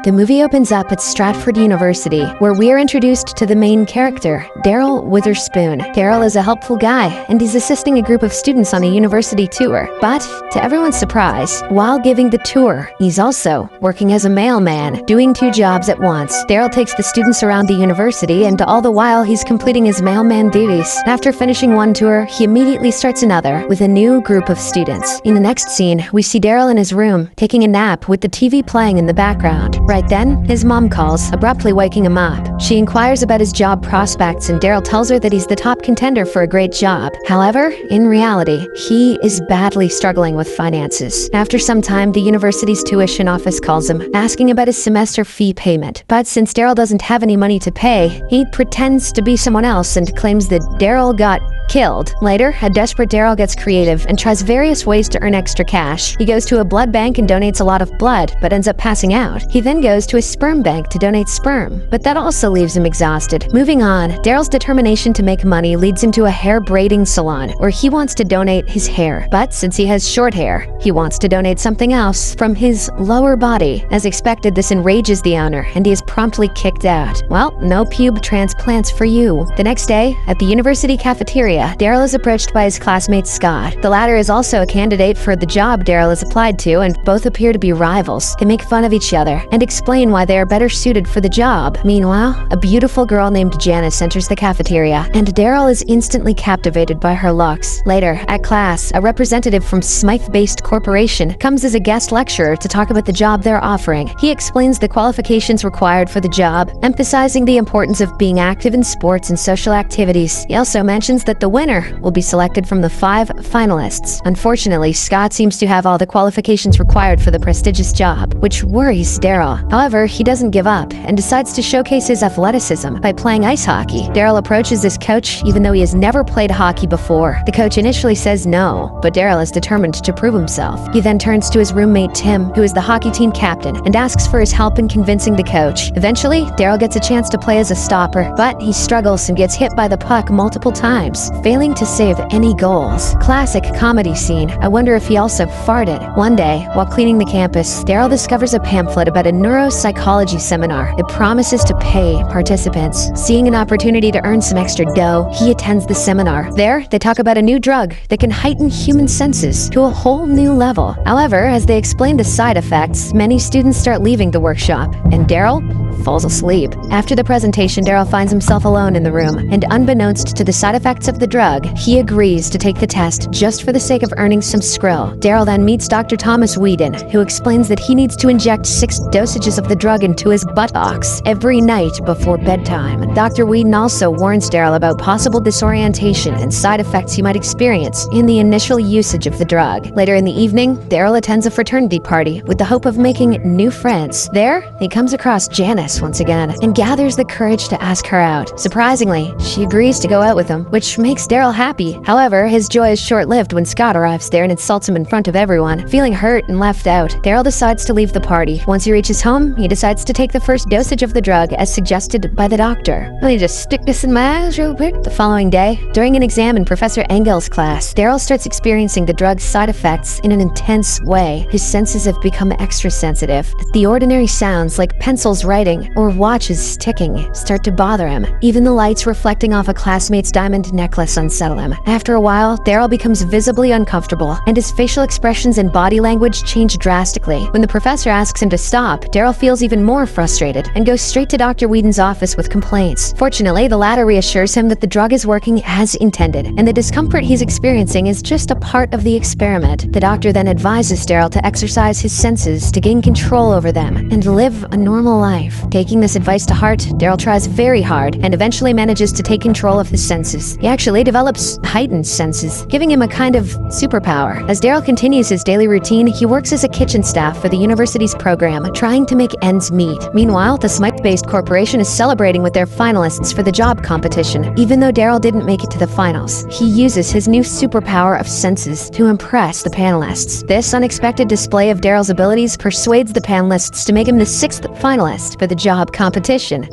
The movie opens up at Stratford University, where we are introduced to the main character, Daryl Witherspoon. Daryl is a helpful guy, and he's assisting a group of students on a university tour. But, to everyone's surprise, while giving the tour, he's also working as a mailman, doing 2 jobs at once. Daryl takes the students around the university, and all the while he's completing his mailman duties. After finishing one tour, he immediately starts another, with a new group of students. In the next scene, we see Daryl in his room, taking a nap with the TV playing in the background. Right then, his mom calls, abruptly waking him up. She inquires about his job prospects, and Daryl tells her that he's the top contender for a great job. However, in reality, he is badly struggling with finances. After some time, the university's tuition office calls him, asking about his semester fee payment. But since Daryl doesn't have any money to pay, he pretends to be someone else and claims that Daryl got killed. Later, a desperate Daryl gets creative and tries various ways to earn extra cash. He goes to a blood bank and donates a lot of blood, but ends up passing out. He then goes to a sperm bank to donate sperm, but that also leaves him exhausted. Moving on, Daryl's determination to make money leads him to a hair braiding salon, where he wants to donate his hair. But since he has short hair, he wants to donate something else from his lower body. As expected, this enrages the owner, and he is promptly kicked out. Well, no pube transplants for you. The next day, at the university cafeteria, Daryl is approached by his classmate Scott. The latter is also a candidate for the job Daryl has applied to, and both appear to be rivals. They make fun of each other and explain why they are better suited for the job. Meanwhile, a beautiful girl named Janice enters the cafeteria, and Daryl is instantly captivated by her looks. Later, at class, a representative from Smythe-based corporation comes as a guest lecturer to talk about the job they're offering. He explains the qualifications required for the job, emphasizing the importance of being active in sports and social activities. He also mentions that the winner will be selected from the 5 finalists. Unfortunately, Scott seems to have all the qualifications required for the prestigious job, which worries Daryl. However, he doesn't give up and decides to showcase his athleticism by playing ice hockey. Daryl approaches his coach even though he has never played hockey before. The coach initially says no, but Daryl is determined to prove himself. He then turns to his roommate Tim, who is the hockey team captain, and asks for his help in convincing the coach. Eventually, Daryl gets a chance to play as a stopper, but he struggles and gets hit by the puck multiple times, failing to save any goals. Classic comedy scene. I wonder if he also farted. One day, while cleaning the campus, Daryl discovers a pamphlet about a neuropsychology seminar. It promises to pay participants. Seeing an opportunity to earn some extra dough, he attends the seminar. There, they talk about a new drug that can heighten human senses to a whole new level. However, as they explain the side effects, many students start leaving the workshop, and Daryl falls asleep. After the presentation, Daryl finds himself alone in the room, and unbeknownst to the side effects of the drug, he agrees to take the test just for the sake of earning some skrill. Daryl then meets Dr. Thomas Whedon, who explains that he needs to inject 6 dosages of the drug into his buttocks every night before bedtime. Dr. Whedon also warns Daryl about possible disorientation and side effects he might experience in the initial usage of the drug. Later in the evening, Daryl attends a fraternity party with the hope of making new friends. There, he comes across Janice once again and gathers the courage to ask her out. Surprisingly, she agrees to go out with him, which makes Daryl happy. However, his joy is short-lived when Scott arrives there and insults him in front of everyone. Feeling hurt and left out, Daryl decides to leave the party. Once he reaches home, he decides to take the first dosage of the drug as suggested by the doctor. Let me just stick this in my eyes real quick. The following day, during an exam in Professor Engel's class, Daryl starts experiencing the drug's side effects in an intense way. His senses have become extra sensitive. The ordinary sounds like pencils writing or watches ticking start to bother him. Even the lights reflecting off a classmate's diamond necklace unsettle him. After a while, Daryl becomes visibly uncomfortable, and his facial expressions and body language change drastically. When the professor asks him to stop, Daryl feels even more frustrated and goes straight to Dr. Whedon's office with complaints. Fortunately, the latter reassures him that the drug is working as intended, and the discomfort he's experiencing is just a part of the experiment. The doctor then advises Daryl to exercise his senses to gain control over them and live a normal life. Taking this advice to heart, Daryl tries very hard and eventually manages to take control of his senses. He actually develops heightened senses, giving him a kind of superpower. As Daryl continues his daily routine, he works as a kitchen staff for the university's program, trying to make ends meet. Meanwhile, the Smythe-based corporation is celebrating with their finalists for the job competition. Even though Daryl didn't make it to the finals, he uses his new superpower of senses to impress the panelists. This unexpected display of Daryl's abilities persuades the panelists to make him the 6th finalist for the job competition.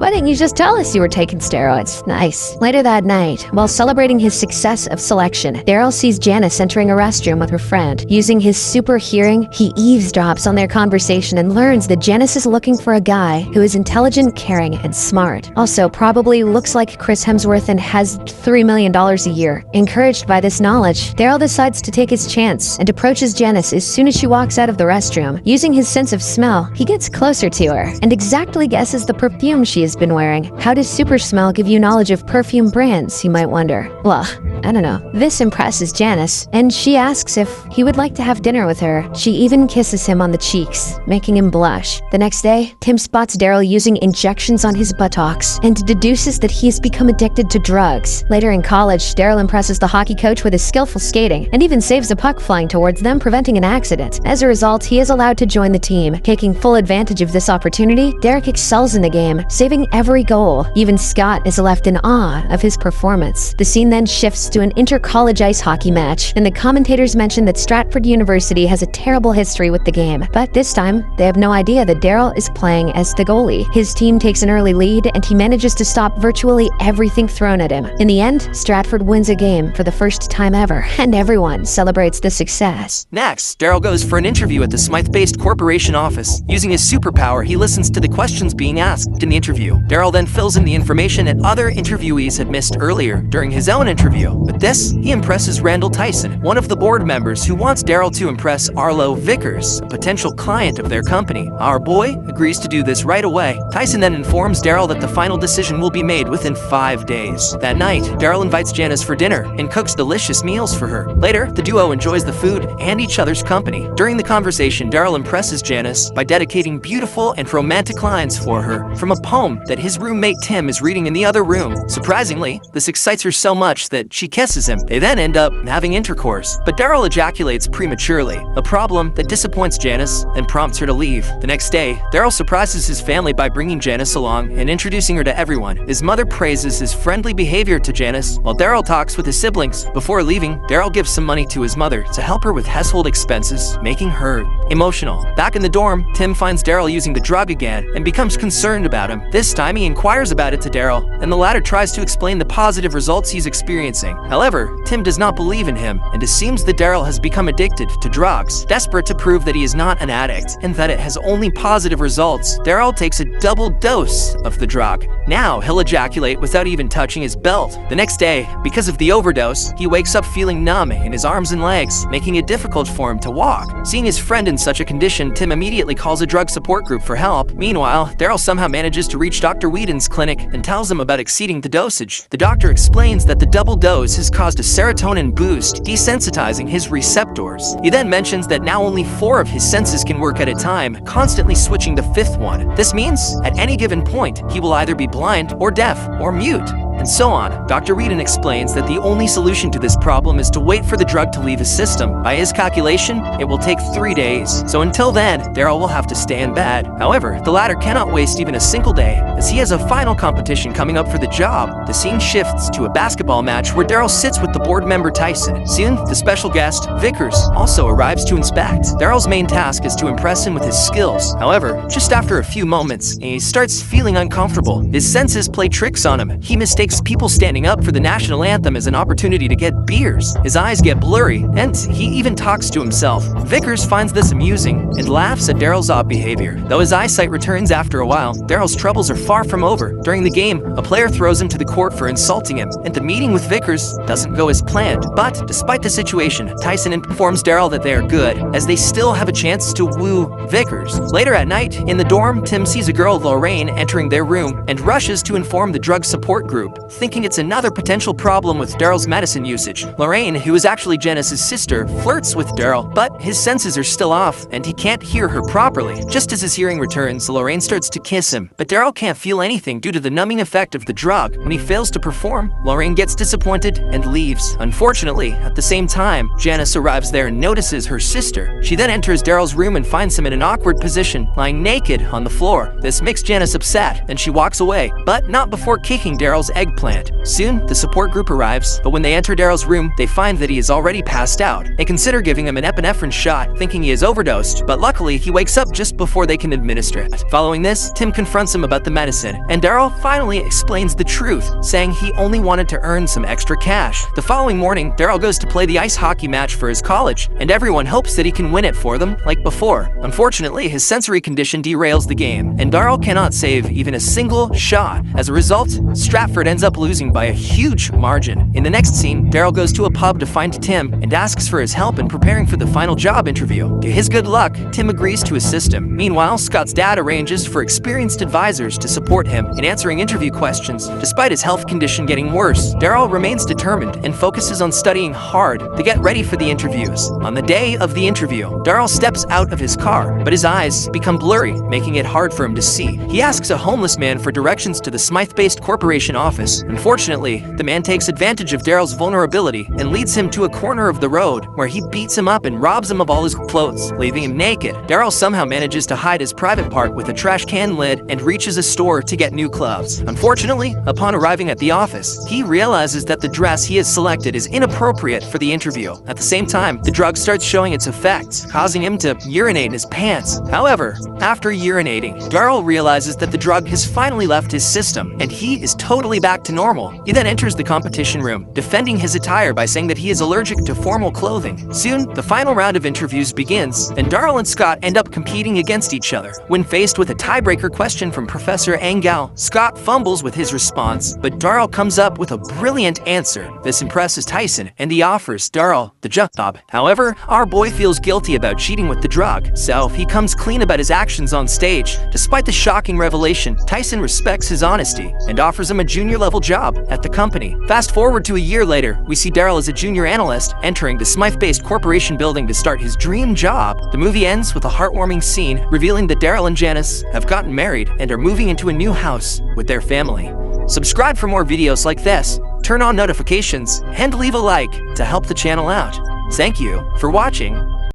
Why didn't you just tell us you were taking steroids? Nice. Later that night, while celebrating his success of selection, Daryl sees Janice entering a restroom with her friend. Using his super hearing, he eavesdrops on their conversation and learns that Janice is looking for a guy who is intelligent, caring, and smart. Also, probably looks like Chris Hemsworth and has $3 million a year. Encouraged by this knowledge, Daryl decides to take his chance and approaches Janice as soon as she walks out of the restroom. Using his sense of smell, he gets closer to her and exactly guesses the perfume she has been wearing. How does super smell give you knowledge of perfume brands, you might wonder? Well, I don't know. This impresses Janice, and she asks if he would like to have dinner with her. She even kisses him on the cheeks, making him blush. The next day, Tim spots Daryl using injections on his buttocks and deduces that he has become addicted to drugs. Later in college, Daryl impresses the hockey coach with his skillful skating and even saves a puck flying towards them, preventing an accident. As a result, he is allowed to join the team. Taking full advantage of this opportunity, Derek excels in the game, saving every goal. Even Scott is left in awe of his performance. The scene then shifts to an inter-college ice hockey match, and the commentators mention that Stratford University has a terrible history with the game. But this time, they have no idea that Daryl is playing as the goalie. His team takes an early lead, and he manages to stop virtually everything thrown at him. In the end, Stratford wins a game for the first time ever, and everyone celebrates the success. Next, Daryl goes for an interview at the Smythe-based corporation office. Using his superpower, he listens to the questions being asked in the interview. Daryl then fills in the information that other interviewees had missed earlier during his own interview. With this, he impresses Randall Tyson, one of the board members who wants Daryl to impress Arlo Vickers, a potential client of their company. Our boy agrees to do this right away. Tyson then informs Daryl that the final decision will be made within 5 days. That night, Daryl invites Janice for dinner and cooks delicious meals for her. Later, the duo enjoys the food and each other's company. During the conversation, Daryl impresses Janice by dedicating beautiful and romantic lines for her from a poem that his roommate Tim is reading in the other room. Surprisingly, this excites her so much that she kisses him. They then end up having intercourse, but Daryl ejaculates prematurely, a problem that disappoints Janice and prompts her to leave. The next day, Daryl surprises his family by bringing Janice along and introducing her to everyone. His mother praises his friendly behavior to Janice, while Daryl talks with his siblings. Before leaving, Daryl gives some money to his mother to help her with household expenses, making her emotional. Back in the dorm, Tim finds Daryl using the drug again and becomes concerned about him. This time, he inquires about it to Daryl, and the latter tries to explain the positive results he's experiencing. However, Tim does not believe in him and assumes that Daryl has become addicted to drugs. Desperate to prove that he is not an addict and that it has only positive results, Daryl takes a double dose of the drug. Now, he'll ejaculate without even touching his belt. The next day, because of the overdose, he wakes up feeling numb in his arms and legs, making it difficult for him to walk. Seeing his friend in such a condition, Tim immediately calls a drug support group for help. Meanwhile, Daryl somehow manages to reach Dr. Whedon's clinic and tells him about exceeding the dosage. The doctor explains that the double dose has caused a serotonin boost, desensitizing his receptors. He then mentions that now only 4 of his senses can work at a time, constantly switching the 5th one. This means, at any given point, he will either be blind or deaf or mute, and so on. Dr. Whedon explains that the only solution to this problem is to wait for the drug to leave his system. By his calculation, it will take 3 days. So until then, Daryl will have to stay in bed. However, the latter cannot waste even a single day, as he has a final competition coming up for the job. The scene shifts to a basketball match where Daryl sits with the board member Tyson. Soon, the special guest, Vickers, also arrives to inspect. Daryl's main task is to impress him with his skills. However, just after a few moments, he starts feeling uncomfortable. His senses play tricks on him. He mistakes people standing up for the national anthem as an opportunity to get beers. His eyes get blurry, and he even talks to himself. Vickers finds this amusing and laughs at Daryl's odd behavior. Though his eyesight returns after a while, Daryl's troubles are far from over. During the game, a player throws him to the court for insulting him, and the meeting with Vickers doesn't go as planned. But despite the situation, Tyson informs Daryl that they are good, as they still have a chance to woo Vickers. Later at night, in the dorm, Tim sees a girl, Lorraine, entering their room and rushes to inform the drug support group, thinking it's another potential problem with Daryl's medicine usage. Lorraine, who is actually Janice's sister, flirts with Daryl, but his senses are still off and he can't hear her properly. Just as his hearing returns, Lorraine starts to kiss him, but Daryl can't feel anything due to the numbing effect of the drug. When he fails to perform, Lorraine gets disappointed and leaves. Unfortunately, at the same time, Janice arrives there and notices her sister. She then enters Daryl's room and finds him in an awkward position, lying naked on the floor. This makes Janice upset, and she walks away, but not before kicking Daryl's eggplant. Soon, the support group arrives, but when they enter Daryl's room, they find that he is already passed out and consider giving him an epinephrine shot, thinking he is overdosed, but luckily he wakes up just before they can administer it. Following this, Tim confronts him about the medicine, and Daryl finally explains the truth, saying he only wanted to earn some extra cash. The following morning, Daryl goes to play the ice hockey match for his college, and everyone hopes that he can win it for them, like before. Unfortunately, his sensory condition derails the game, and Daryl cannot save even a single shot. As a result, Stratford ends up losing by a huge margin. In the next scene, Daryl goes to a pub to find Tim and asks for his help in preparing for the final job interview. To his good luck, Tim agrees to assist him. Meanwhile, Scott's dad arranges for experienced advisors to support him in answering interview questions. Despite his health condition getting worse, Daryl remains determined and focuses on studying hard to get ready for the interviews. On the day of the interview, Daryl steps out of his car, but his eyes become blurry, making it hard for him to see. He asks a homeless man for directions to the Smythe-based corporation office. Unfortunately, the man takes advantage of Daryl's vulnerability and leads him to a corner of the road where he beats him up and robs him of all his clothes, leaving him naked. Daryl somehow manages to hide his private part with a trash can lid and reaches a store to get new clothes. Unfortunately, upon arriving at the office, he realizes that the dress he has selected is inappropriate for the interview. At the same time, the drug starts showing its effects, causing him to urinate in his pants. However, after urinating, Daryl realizes that the drug has finally left his system, and he is totally back to normal. He then enters the competition room, defending his attire by saying that he is allergic to formal clothing. Soon, the final round of interviews begins, and Daryl and Scott end up competing against each other. When faced with a tiebreaker question from Professor Engel, Scott fumbles with his response, but Daryl comes up with a brilliant answer. This impresses Tyson, and he offers Daryl the job. However, our boy feels guilty about cheating with the drug, so he comes clean about his actions on stage. Despite the shocking revelation, Tyson respects his honesty and offers him a junior-level job at the company. Fast forward to a year later, we see Daryl as a junior analyst entering the Smythe-based corporation building to start his dream job. The movie ends with a heartwarming scene revealing that Daryl and Janice have gotten married and are moving into a new house with their family. Subscribe for more videos like this, turn on notifications, and leave a like to help the channel out. Thank you for watching.